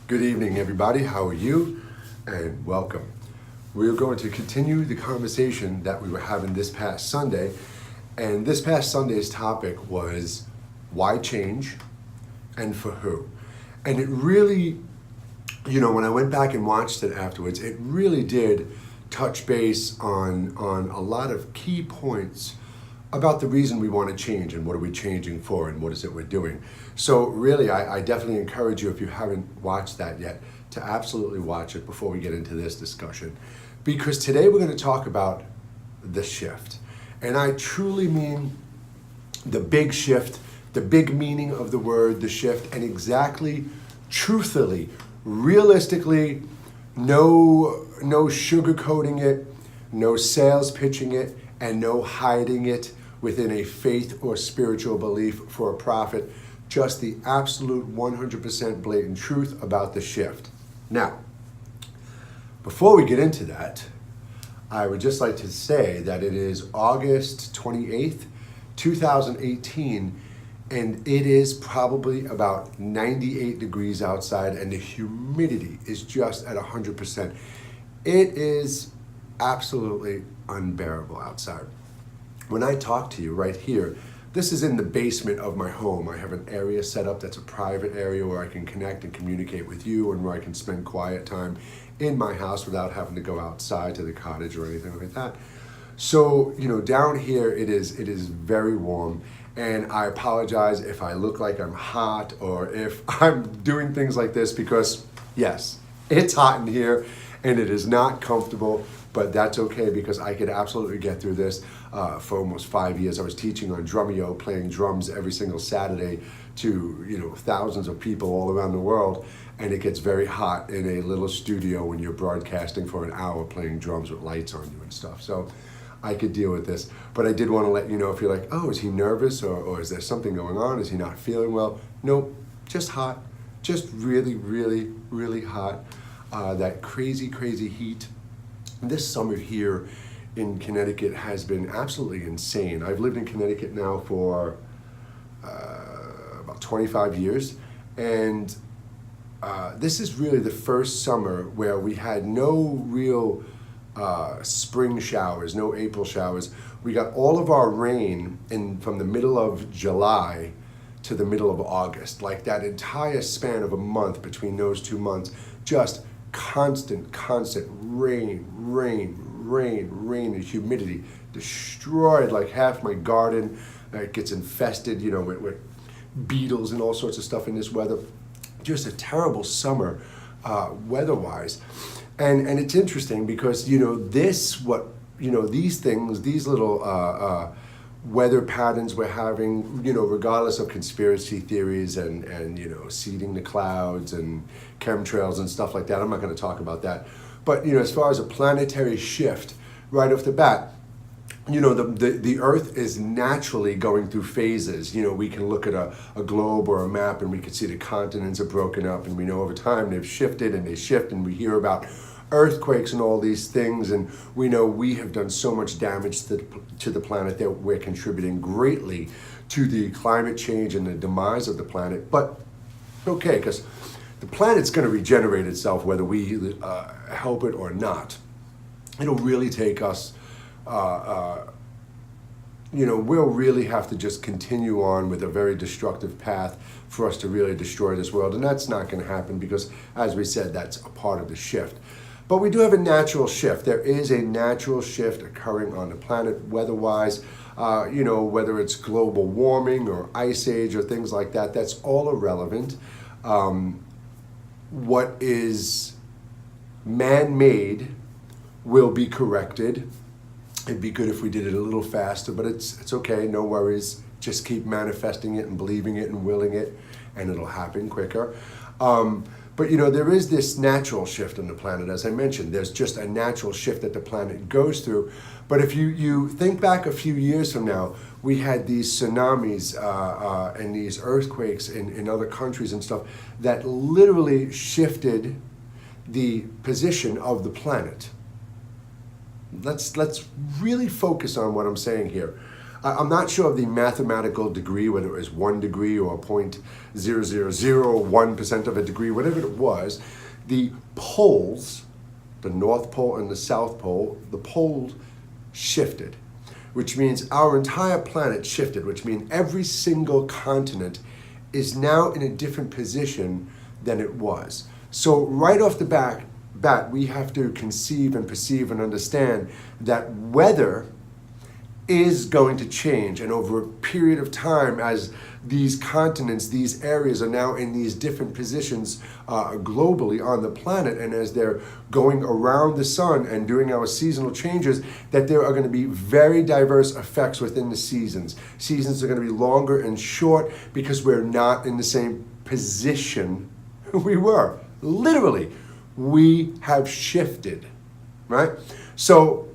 Good evening, everybody. How are you? And welcome. We're going to continue the conversation that we were having this past Sunday. And this past Sunday's topic was why change and for who? And it really, when I went back and watched it afterwards, it really did touch base on a lot of key points about the reason we want to change and what are we changing for and what is it we're doing. So really, I definitely encourage you, if you haven't watched that yet, to absolutely watch it before we get into this discussion. Because today we're going to talk about the shift. And I truly mean the big shift, the big meaning of the word, the shift, and exactly, truthfully, realistically, no sugarcoating it, no sales pitching it, and no hiding it within a faith or spiritual belief for a profit. Just the absolute 100% blatant truth about the shift. Now, before we get into that, I would just like to say that it is August 28th, 2018, and it is probably about 98 degrees outside, and the humidity is just at 100%. It is absolutely unbearable outside. When I talk to you right here, this is in the basement of my home. I have an area set up that's a private area where I can connect and communicate with you and where I can spend quiet time in my house without having to go outside to the cottage or anything like that. So, down here it is very warm, and I apologize if I look like I'm hot or if I'm doing things like this because, yes, it's hot in here and it is not comfortable. But that's okay because I could absolutely get through this. For almost 5 years, I was teaching on Drumeo, playing drums every single Saturday to thousands of people all around the world, and it gets very hot in a little studio when you're broadcasting for an hour playing drums with lights on you and stuff. So I could deal with this, but I did want to let you know if you're like, oh, is he nervous or is there something going on? Is he not feeling well? Nope, just hot, just really, really, really hot. That crazy, crazy heat. This summer here in Connecticut has been absolutely insane. I've lived in Connecticut now for about 25 years, and this is really the first summer where we had no real spring showers, no April showers. We got all of our rain from the middle of July to the middle of August. Like that entire span of a month between those 2 months, just constant rain, and humidity destroyed like half my garden. It gets infested, with beetles and all sorts of stuff in this weather. Just a terrible summer, weather-wise. And it's interesting because, these things, these little weather patterns we're having, regardless of conspiracy theories and seeding the clouds and chemtrails and stuff like that. I'm not going to talk about that. But, as far as a planetary shift, right off the bat, the Earth is naturally going through phases. We can look at a globe or a map and we can see the continents are broken up, and we know over time they've shifted and they shift, and we hear about earthquakes and all these things, and we know we have done so much damage to the planet that we're contributing greatly to the climate change and the demise of the planet. But okay, because the planet's going to regenerate itself whether we help it or not. It'll really take us, we'll really have to just continue on with a very destructive path for us to really destroy this world, and that's not going to happen because, as we said, that's a part of the shift. But we do have a natural shift. There is a natural shift occurring on the planet weather-wise, whether it's global warming or ice age or things like that. That's all irrelevant. What is man-made will be corrected. It'd be good if we did it a little faster, but it's okay, no worries. Just keep manifesting it and believing it and willing it, and it'll happen quicker. But there is this natural shift on the planet, as I mentioned. There's just a natural shift that the planet goes through. But if you think back a few years from now, we had these tsunamis and these earthquakes in other countries and stuff that literally shifted the position of the planet. Let's really focus on what I'm saying here. I'm not sure of the mathematical degree, whether it was 1 degree or 0.0001% of a degree, whatever it was. The poles, the North Pole and the South Pole, the poles shifted, which means our entire planet shifted, which means every single continent is now in a different position than it was. So right off the bat, we have to conceive and perceive and understand that weather is going to change, and over a period of time, as these continents, these areas are now in these different positions globally on the planet, and as they're going around the sun and doing our seasonal changes, that there are going to be very diverse effects within the seasons. Seasons are going to be longer and short because we're not in the same position we were. Literally, we have shifted, right? So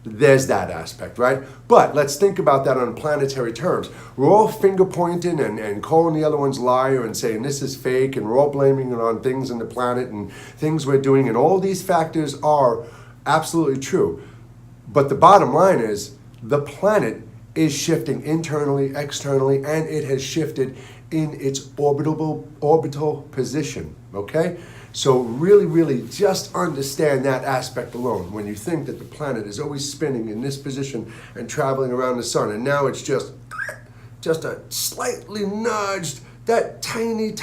there's that aspect, right? But let's think about that on planetary terms. We're all finger pointing and calling the other one's liar and saying this is fake, and we're all blaming it on things in the planet and things we're doing, and all these factors are absolutely true. But the bottom line is the planet is shifting internally, externally, and it has shifted in its orbital position, okay? So really just understand that aspect alone. When you think that the planet is always spinning in this position and traveling around the sun, and now it's just a slightly nudged, that tiny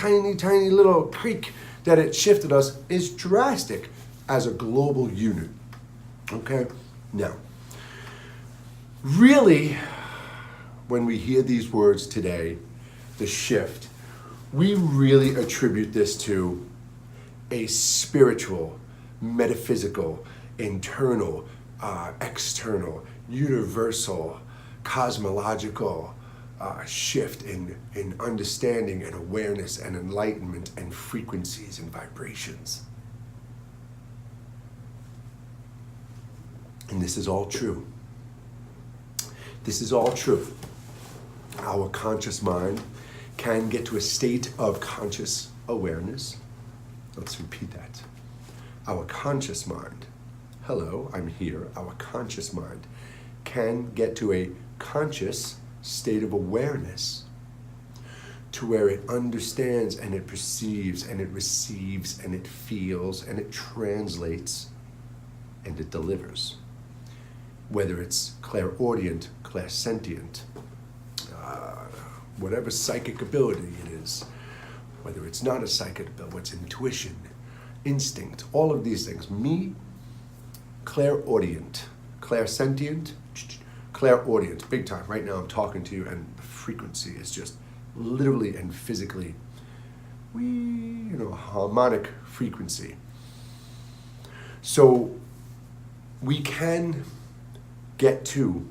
little creak that it shifted us is drastic as a global unit, okay? Now, really, when we hear these words today, the shift, we really attribute this to a spiritual, metaphysical, internal, external, universal, cosmological shift in understanding and awareness and enlightenment and frequencies and vibrations. And this is all true. This is all true. Our conscious mind can get to a state of conscious awareness. Let's repeat that. Our conscious mind, hello, I'm here, our conscious mind can get to a conscious state of awareness to where it understands and it perceives and it receives and it feels and it translates and it delivers. Whether it's clairaudient, clairsentient, whatever psychic ability it is, whether it's not a psychic ability, what's intuition, instinct, all of these things. Me, clairaudient, clairsentient, clairaudient, big time. Right now I'm talking to you and the frequency is just literally and physically, harmonic frequency. So we can get to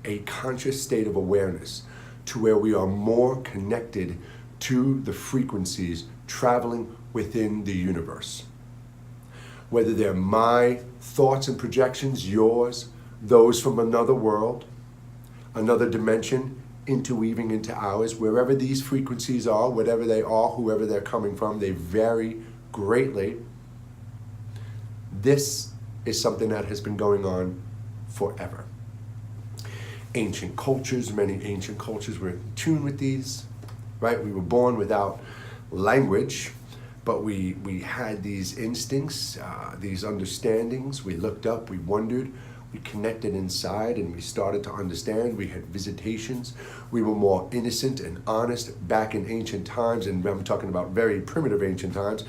a conscious state of awareness to where we are more connected to the frequencies traveling within the universe. Whether they're my thoughts and projections, yours, those from another world, another dimension, interweaving into ours, wherever these frequencies are, whatever they are, whoever they're coming from, they vary greatly. This is something that has been going on forever. Ancient cultures, many ancient cultures were in tune with these, right? We were born without language, but we had these instincts, these understandings. We looked up, we wondered, we connected inside, and we started to understand. We had visitations. We were more innocent and honest back in ancient times, and I'm talking about very primitive ancient times,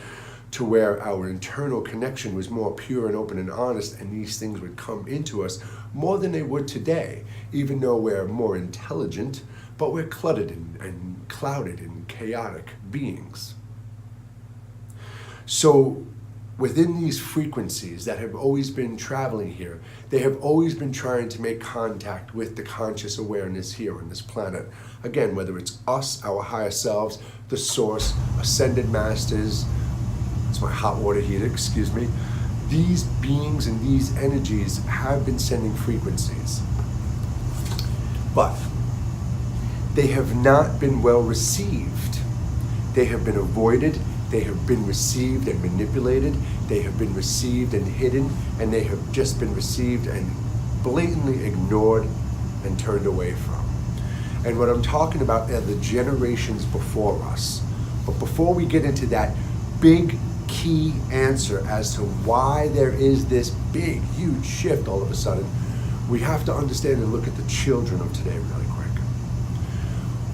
to where our internal connection was more pure and open and honest, and these things would come into us more than they would today, even though we're more intelligent, but we're cluttered and clouded and chaotic beings. So within these frequencies that have always been traveling here, they have always been trying to make contact with the conscious awareness here on this planet. Again, whether it's us, our higher selves, the source, ascended masters, it's my hot water heater, excuse me. These beings and these energies have been sending frequencies. But they have not been well received. They have been avoided, they have been received and manipulated, they have been received and hidden, and they have just been received and blatantly ignored and turned away from. And what I'm talking about are the generations before us. But before we get into that big key answer as to why there is this big, huge shift all of a sudden, we have to understand and look at the children of today really quick.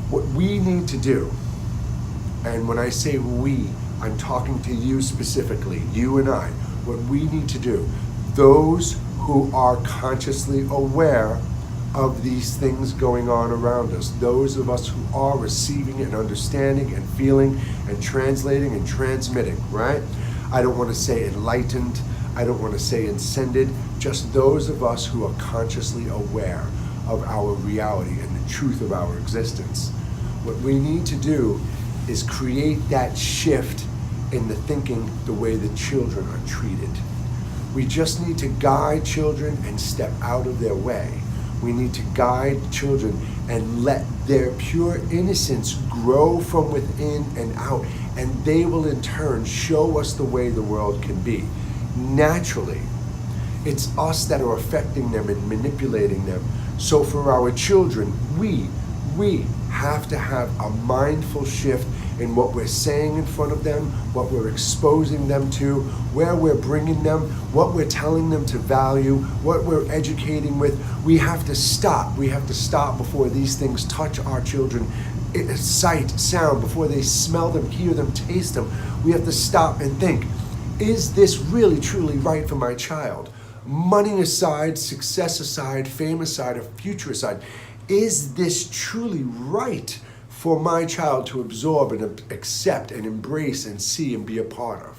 What we need to do, and when I say we, I'm talking to you specifically, you and I, what we need to do, those who are consciously aware of these things going on around us, those of us who are receiving and understanding and feeling and translating and transmitting, right? I don't want to say enlightened, I don't want to say ascended, just those of us who are consciously aware of our reality and the truth of our existence. What we need to do is create that shift in the thinking the way the children are treated. We just need to guide children and step out of their way. We need to guide children and let their pure innocence grow from within and out, and they will in turn show us the way the world can be. Naturally, it's us that are affecting them and manipulating them. So for our children, we have to have a mindful shift in what we're saying in front of them, what we're exposing them to, where we're bringing them, what we're telling them to value, what we're educating with. We have to stop. We have to stop before these things touch our children. Sight, sound, before they smell them, hear them, taste them. We have to stop and think, is this really truly right for my child? Money aside, success aside, fame aside, or future aside, is this truly right for my child to absorb and accept and embrace and see and be a part of?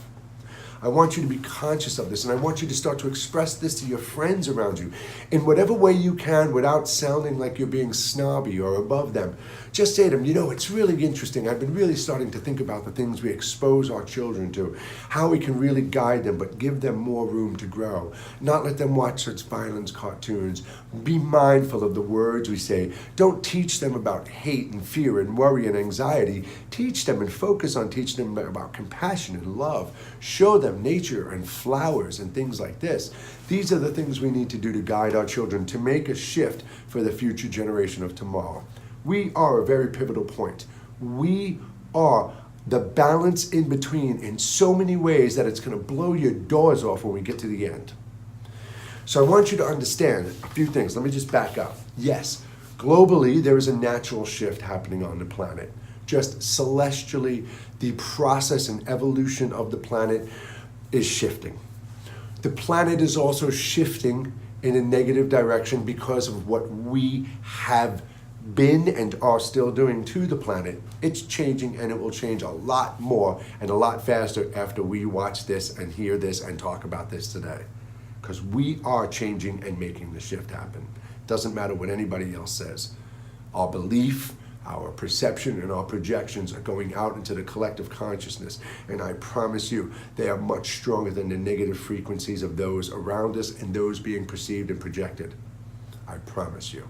I want you to be conscious of this, and I want you to start to express this to your friends around you in whatever way you can without sounding like you're being snobby or above them. Just say to them, you know, it's really interesting. I've been really starting to think about the things we expose our children to, how we can really guide them, but give them more room to grow. Not let them watch such violence cartoons. Be mindful of the words we say. Don't teach them about hate and fear and worry and anxiety. Teach them and focus on teaching them about compassion and love. Show them nature and flowers and things like this. These are the things we need to do to guide our children to make a shift for the future generation of tomorrow. We are a very pivotal point. We are the balance in between in so many ways that it's going to blow your doors off when we get to the end. So I want you to understand a few things. Let me just back up. Yes, globally, there is a natural shift happening on the planet. Just celestially, the process and evolution of the planet is shifting. The planet is also shifting in a negative direction because of what we have been and are still doing to the planet. It's changing, and it will change a lot more and a lot faster after we watch this and hear this and talk about this today. Because we are changing and making the shift happen. Doesn't matter what anybody else says. Our belief, our perception, and our projections are going out into the collective consciousness. And I promise you, they are much stronger than the negative frequencies of those around us and those being perceived and projected. I promise you.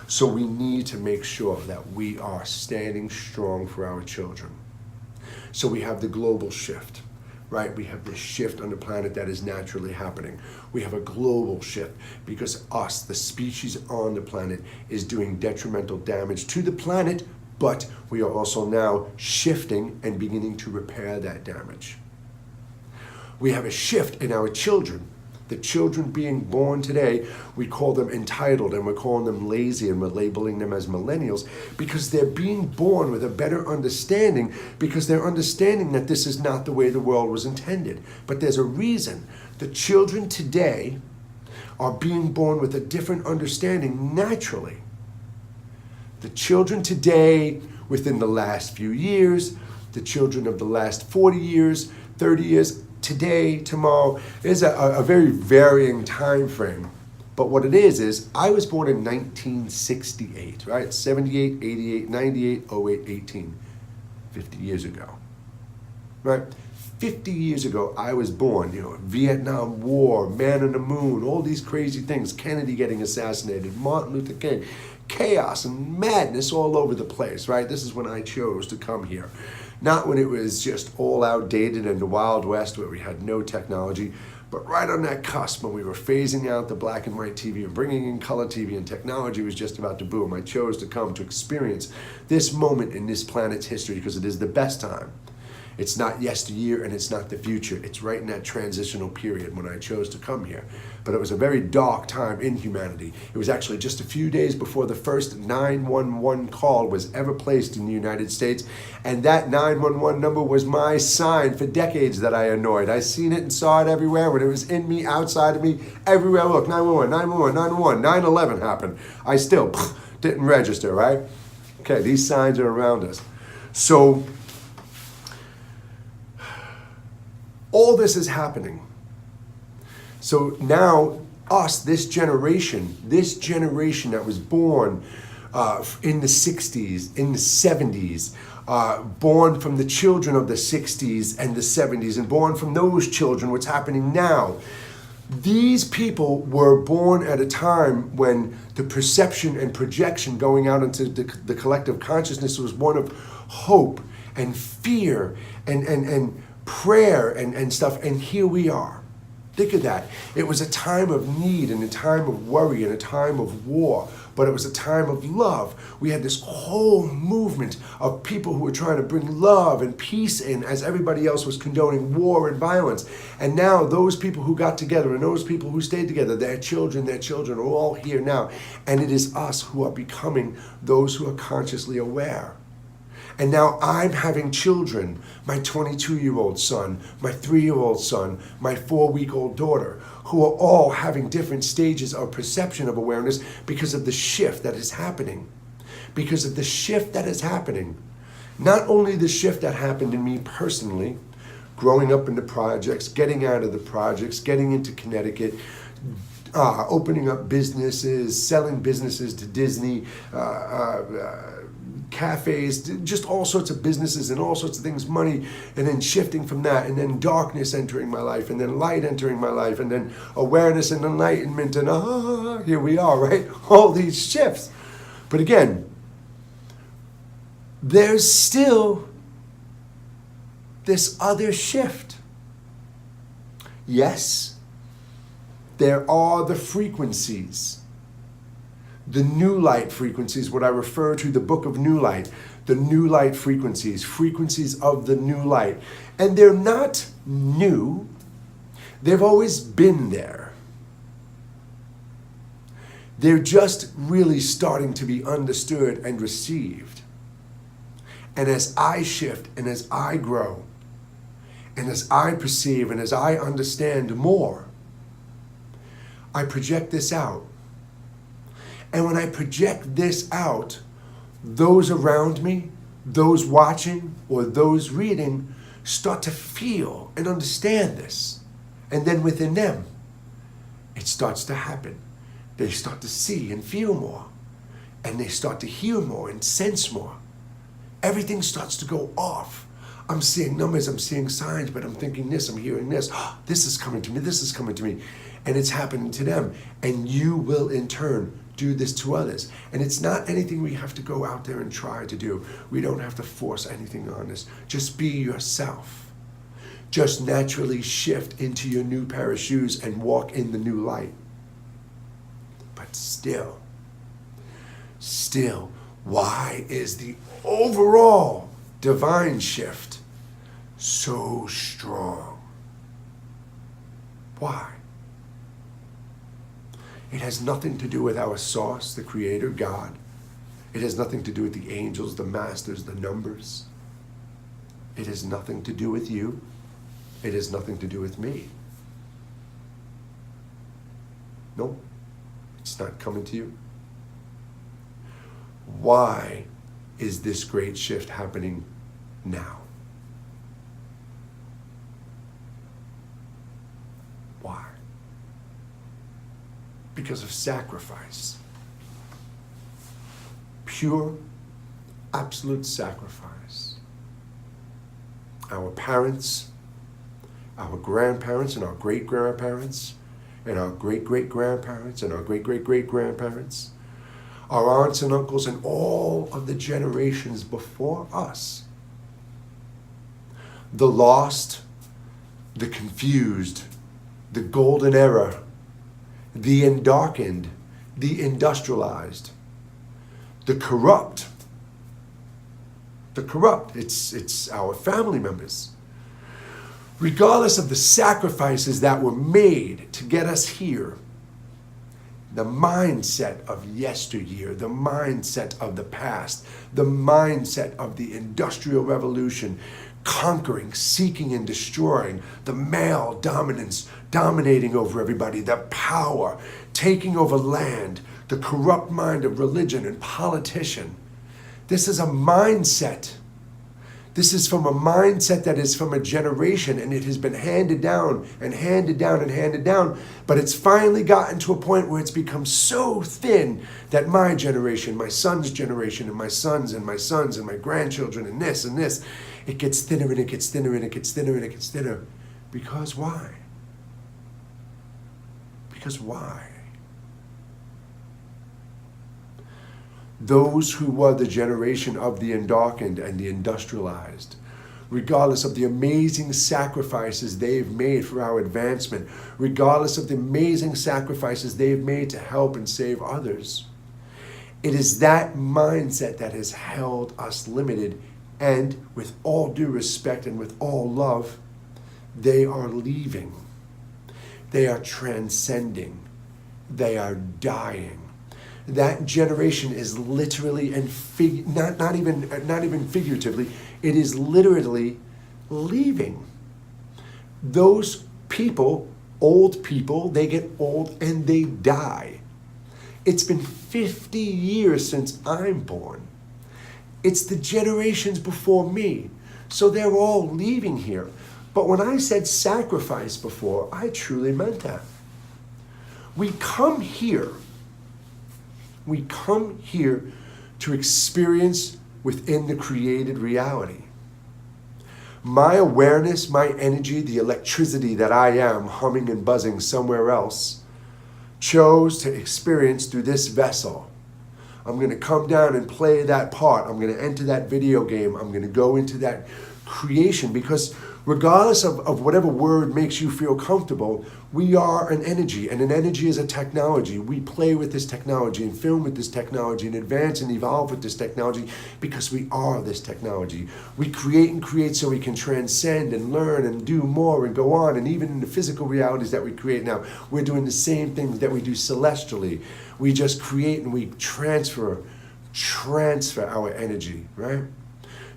So we need to make sure that we are standing strong for our children. So we have the global shift, right? We have this shift on the planet that is naturally happening. We have a global shift because us, the species on the planet, is doing detrimental damage to the planet, but we are also now shifting and beginning to repair that damage. We have a shift in our children. The children being born today, we call them entitled, and we're calling them lazy, and we're labeling them as millennials because they're being born with a better understanding, because they're understanding that this is not the way the world was intended. But there's a reason. The children today are being born with a different understanding naturally. The children today, within the last few years, the children of the last 40 years, 30 years, today, tomorrow, is a very varying time frame. But what it is I was born in 1968, right? 78, 88, 98, 08, 18, 50 years ago, right? 50 years ago, I was born, Vietnam War, Man on the Moon, all these crazy things, Kennedy getting assassinated, Martin Luther King, chaos and madness all over the place, right? This is when I chose to come here. Not when it was just all outdated and the Wild West where we had no technology, But right on that cusp, when we were phasing out the black and white TV and bringing in color TV and technology was just about to boom, I chose to come to experience this moment in this planet's history because it is the best time. It's not yesteryear and it's not the future. It's right in that transitional period when I chose to come here. But it was a very dark time in humanity. It was actually just a few days before the first 911 call was ever placed in the United States. And that 911 number was my sign for decades that I annoyed. I seen it and saw it everywhere. When it was in me, outside of me, everywhere I looked. 911, 911, 911, 9/11 happened. I still didn't register, right? Okay, these signs are around us. So all this is happening. So now us, this generation that was born in the 60s, in the 70s, born from the children of the 60s and the 70s, and born from those children, what's happening now. These people were born at a time when the perception and projection going out into the collective consciousness was one of hope and fear and prayer and stuff, and here we are. Think of that. It was a time of need and a time of worry and a time of war, but it was a time of love. We had this whole movement of people who were trying to bring love and peace in as everybody else was condoning war and violence. And now those people who got together and those people who stayed together, their children are all here now. And it is us who are becoming those who are consciously aware. And now I'm having children, my 22-year-old son, my 3-year-old son, my 4-week-old daughter, who are all having different stages of perception of awareness because of the shift that is happening. Because of the shift that is happening. Not only the shift that happened in me personally, growing up in the projects, getting out of the projects, getting into Connecticut, opening up businesses, selling businesses to Disney, cafes, just all sorts of businesses and all sorts of things, money, and then shifting from that, and then darkness entering my life, and then light entering my life, and then awareness and enlightenment, and here we are, right? All these shifts. But again, there's still this other shift. Yes, there are the frequencies. The new light frequencies, what I refer to the book of New Light, the new light frequencies of the new light. And they're not new, they've always been there. They're just really starting to be understood and received. And as I shift and as I grow, and as I perceive and as I understand more, I project this out. And when I project this out, those around me, those watching, or those reading, start to feel and understand this. And then within them, it starts to happen. They start to see and feel more. And they start to hear more and sense more. Everything starts to go off. I'm seeing numbers, I'm seeing signs, but I'm thinking this, I'm hearing this. This is coming to me, this is coming to me. And it's happening to them. And you will in turn do this to others. And it's not anything we have to go out there and try to do. We don't have to force anything on us. Just be yourself. Just naturally shift into your new pair of shoes and walk in the new light. But still, why is the overall divine shift so strong? Why? It has nothing to do with our source, the Creator, God. It has nothing to do with the angels, the masters, the numbers. It has nothing to do with you. It has nothing to do with me. No, it's not coming to you. Why is this great shift happening now? Why? Because of sacrifice. Pure, absolute sacrifice. Our parents, our grandparents, and our great-grandparents, and our great-great-grandparents, and our great-great-great-grandparents, our aunts and uncles, and all of the generations before us. The lost, the confused, the golden era, the endarkened, the industrialized, the corrupt. It's our family members. Regardless of the sacrifices that were made to get us here, the mindset of yesteryear, the mindset of the past, the mindset of the Industrial Revolution, conquering, seeking, and destroying, the male dominance, dominating over everybody, the power, taking over land, the corrupt mind of religion and politician. This is a mindset. This is from a mindset that is from a generation, and it has been handed down and handed down and handed down, but it's finally gotten to a point where it's become so thin that my generation, my son's generation, and my sons and my sons and my grandchildren and this, it gets thinner and it gets thinner and it gets thinner and it gets thinner. Because why? Because why? Those who were the generation of the endarkened and the industrialized, regardless of the amazing sacrifices they've made for our advancement, regardless of the amazing sacrifices they've made to help and save others, it is that mindset that has held us limited, and with all due respect and with all love, they are leaving. They are transcending. They are dying. That generation is literally and not even figuratively, it is literally leaving. Those people, old people, they get old and they die. It's been 50 years since I'm born. It's the generations before me. So they're all leaving here. But when I said sacrifice before, I truly meant that. We come here to experience within the created reality. My awareness, my energy, the electricity that I am humming and buzzing somewhere else, chose to experience through this vessel. I'm going to come down and play that part. I'm going to enter that video game. I'm going to go into that creation, because regardless of whatever word makes you feel comfortable, we are an energy, and an energy is a technology. We play with this technology and film with this technology and advance and evolve with this technology because we are this technology. We create and create so we can transcend and learn and do more and go on. And even in the physical realities that we create now, we're doing the same things that we do celestially. We just create and we transfer our energy, right?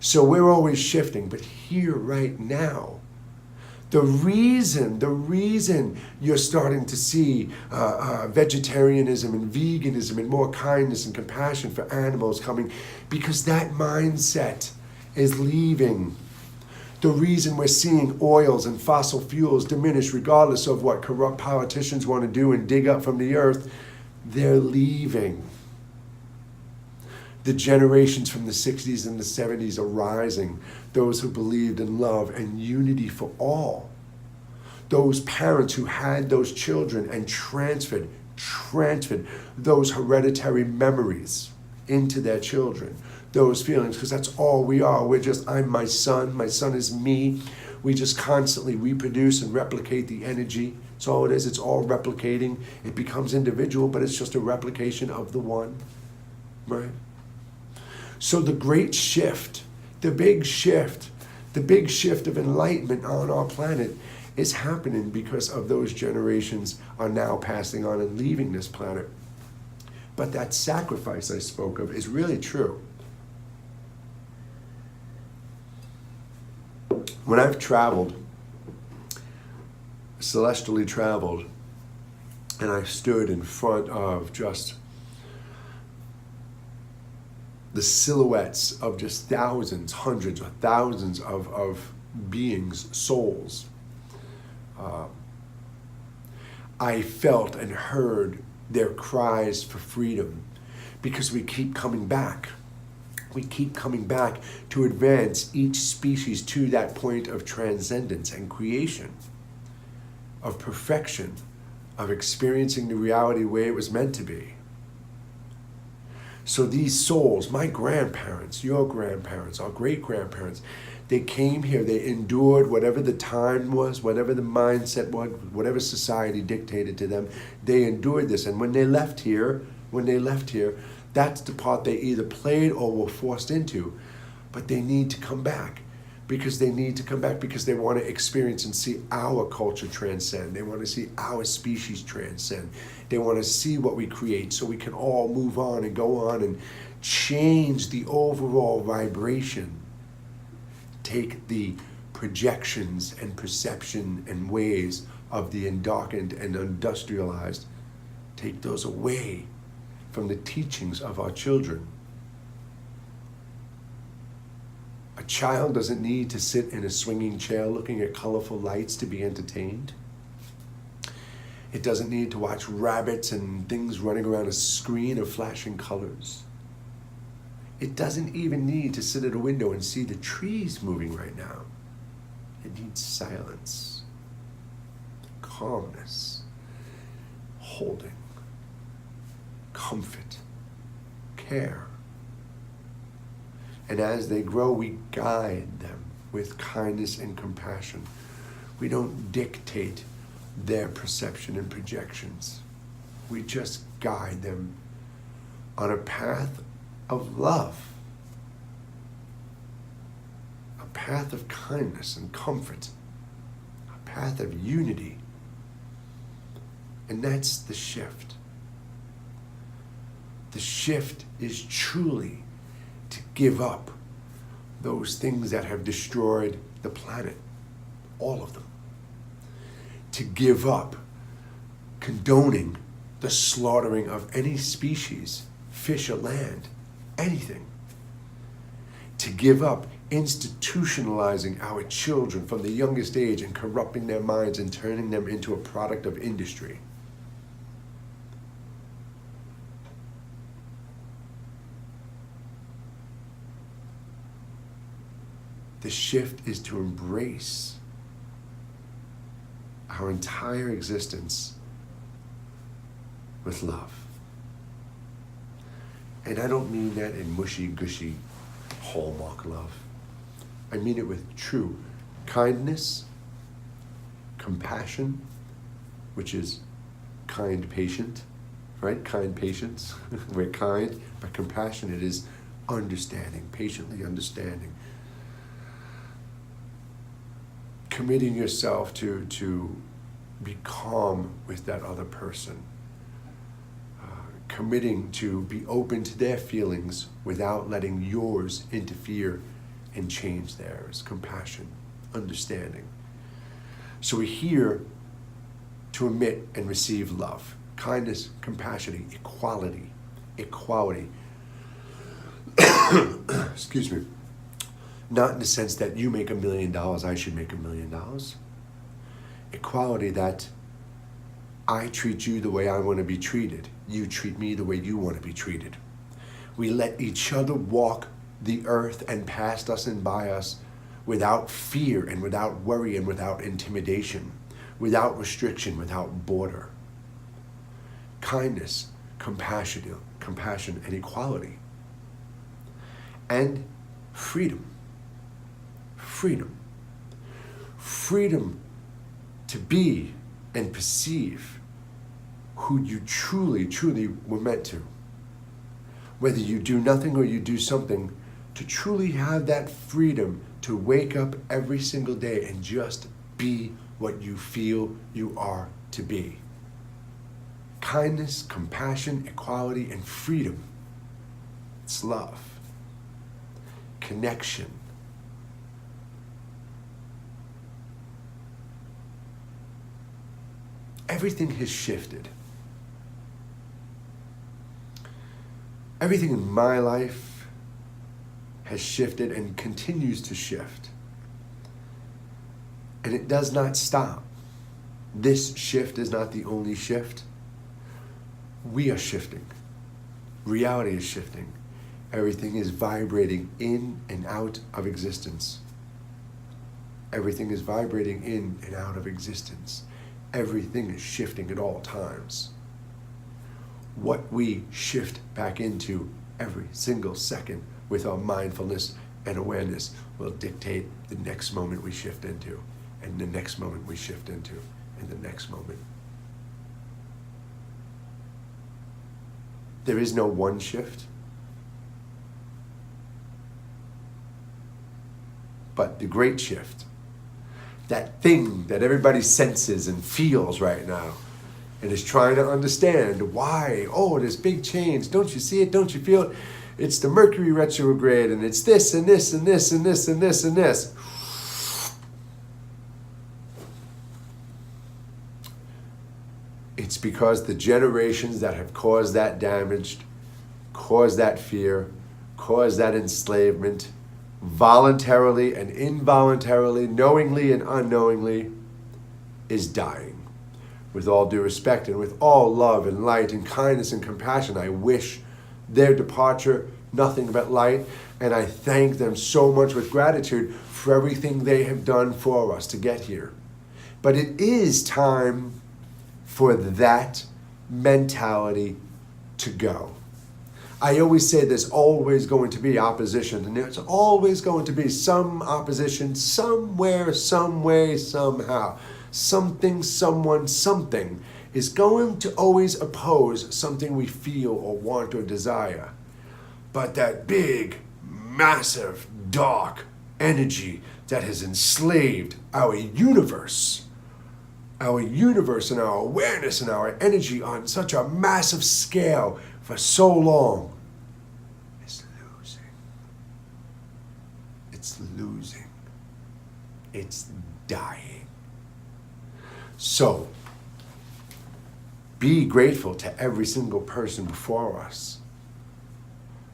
So we're always shifting, but here right now, the reason you're starting to see vegetarianism and veganism and more kindness and compassion for animals coming, because that mindset is leaving. The reason we're seeing oils and fossil fuels diminish, regardless of what corrupt politicians want to do and dig up from the earth, they're leaving. The generations from the 60s and the 70s are rising. Those who believed in love and unity for all. Those parents who had those children and transferred those hereditary memories into their children. Those feelings, because that's all we are. I'm my son is me. We just constantly reproduce and replicate the energy. That's all it is. It's all replicating. It becomes individual, but it's just a replication of the one, right? So the great shift, the big shift of enlightenment on our planet is happening because of those generations are now passing on and leaving this planet. But that sacrifice I spoke of is really true. When I've traveled, celestially traveled, and I stood in front of just the silhouettes of just thousands, hundreds, or thousands of beings, souls, I felt and heard their cries for freedom, because we keep coming back. We keep coming back to advance each species to that point of transcendence and creation, of perfection, of experiencing the reality the way it was meant to be. So these souls, my grandparents, your grandparents, our great-grandparents, They came here, they endured whatever the time was, whatever the mindset was, whatever society dictated to them. They endured this. And when they left here, that's the part they either played or were forced into. But they need to come back because they want to experience and see our culture transcend. They want to see our species transcend. They want to see what we create so we can all move on and go on and change the overall vibration. Take the projections and perception and ways of the darkened and industrialized, take those away from the teachings of our children. A child doesn't need to sit in a swinging chair looking at colorful lights to be entertained. It doesn't need to watch rabbits and things running around a screen of flashing colors. It doesn't even need to sit at a window and see the trees moving right now. It needs silence, calmness, holding, comfort, care. And as they grow, we guide them with kindness and compassion. We don't dictate their perception and projections. We just guide them on a path of love, a path of kindness and comfort, a path of unity. And that's the shift. The shift is truly to give up those things that have destroyed the planet, all of them. To give up condoning the slaughtering of any species, fish or land, anything. To give up institutionalizing our children from the youngest age and corrupting their minds and turning them into a product of industry. The shift is to embrace our entire existence with love. And I don't mean that in mushy-gushy hallmark love. I mean it with true kindness, compassion, which is kind patient, right? Kind patience. We're kind, but compassionate is understanding, patiently understanding. Committing yourself to be calm with that other person. Committing to be open to their feelings without letting yours interfere and change theirs. Compassion, understanding. So we're here to emit and receive love, kindness, compassion, equality. Excuse me. Not in the sense that you make $1 million, I should make $1 million. Equality that I treat you the way I want to be treated. You treat me the way you want to be treated. We let each other walk the earth and past us and by us without fear and without worry and without intimidation, without restriction, without border. Kindness, compassion and equality. And freedom. Freedom to be and perceive who you truly were meant to. Whether you do nothing or you do something, to truly have that freedom to wake up every single day and just be what you feel you are to be. Kindness, compassion, equality, and freedom. It's love. Connection. Everything has shifted. Everything in my life has shifted and continues to shift. And it does not stop. This shift is not the only shift. We are shifting. Reality is shifting. Everything is vibrating in and out of existence. Everything is vibrating in and out of existence. Everything is shifting at all times. What we shift back into every single second with our mindfulness and awareness will dictate the next moment we shift into, and the next moment we shift into, and the next moment. There is no one shift, but the great shift, that thing that everybody senses and feels right now and is trying to understand why, oh, this big change, don't you see it, don't you feel it? It's the Mercury retrograde, and it's this and this and this and this and this and this. It's because the generations that have caused that damage, caused that fear, caused that enslavement, voluntarily and involuntarily, knowingly and unknowingly, is dying. With all due respect and with all love and light and kindness and compassion, I wish their departure nothing but light, and I thank them so much with gratitude for everything they have done for us to get here. But it is time for that mentality to go. I always say there's always going to be opposition, and there's always going to be some opposition somewhere, some way, somehow. Something, someone, something is going to always oppose something we feel or want or desire. But that big, massive, dark energy that has enslaved our universe and our awareness and our energy on such a massive scale for so long is losing. It's losing. It's dying. So, be grateful to every single person before us.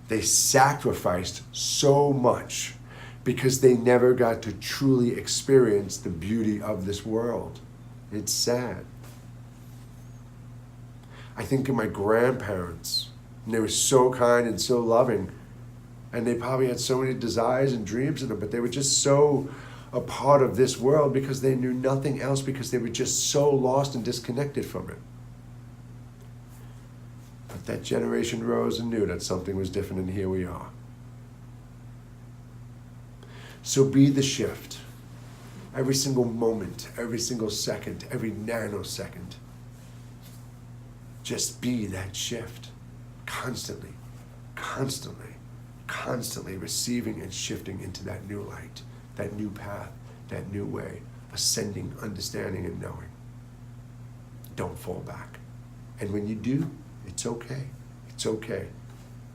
They sacrificed so much because they never got to truly experience the beauty of this world. It's sad. I think of my grandparents, and they were so kind and so loving, and they probably had so many desires and dreams in them, but they were just so a part of this world because they knew nothing else, because they were just so lost and disconnected from it. But that generation rose and knew that something was different, and here we are. So be the shift. Every single moment, every single second, every nanosecond. Just be that shift. Constantly, constantly, constantly receiving and shifting into that new light, that new path, that new way, ascending, understanding, and knowing. Don't fall back. And when you do, it's okay. It's okay.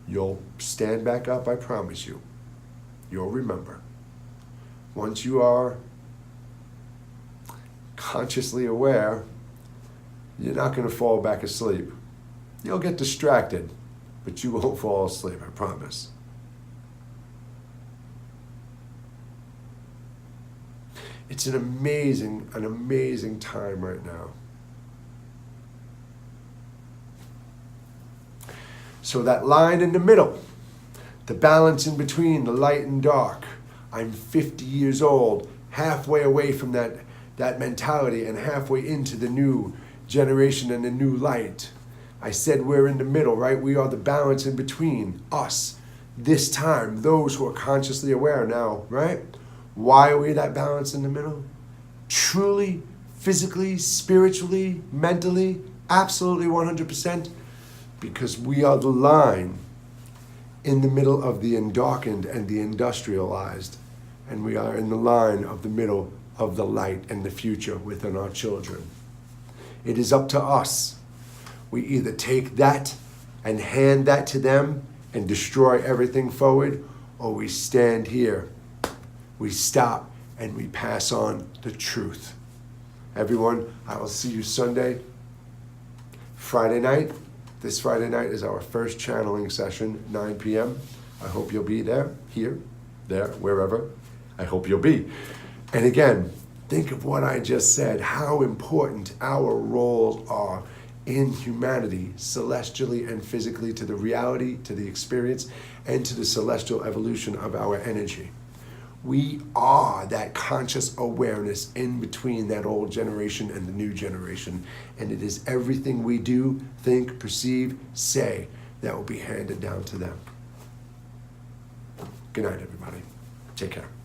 You'll stand back up, I promise you. You'll remember. Once you are consciously aware, you're not going to fall back asleep. You'll get distracted, but you won't fall asleep, I promise. It's an amazing time right now. So that line in the middle, the balance in between the light and dark. I'm 50 years old, halfway away from that mentality and halfway into the new generation and the new light. I said we're in the middle, right? We are the balance in between us. This time, those who are consciously aware now, right? Why are we that balance in the middle? Truly, physically, spiritually, mentally, absolutely 100%. Because we are the line in the middle of the endarkened and the industrialized. And we are in the line of the middle of the light and the future within our children. It is up to us. We either take that and hand that to them and destroy everything forward, or we stand here, we stop, and we pass on the truth. Everyone, I will see you Sunday. Friday night. This Friday night is our first channeling session, 9 p.m. I hope you'll be there, here, there, wherever. I hope you'll be. And again, think of what I just said, how important our roles are in humanity, celestially and physically, to the reality, to the experience, and to the celestial evolution of our energy. We are that conscious awareness in between that old generation and the new generation. And it is everything we do, think, perceive, say that will be handed down to them. Good night, everybody. Take care.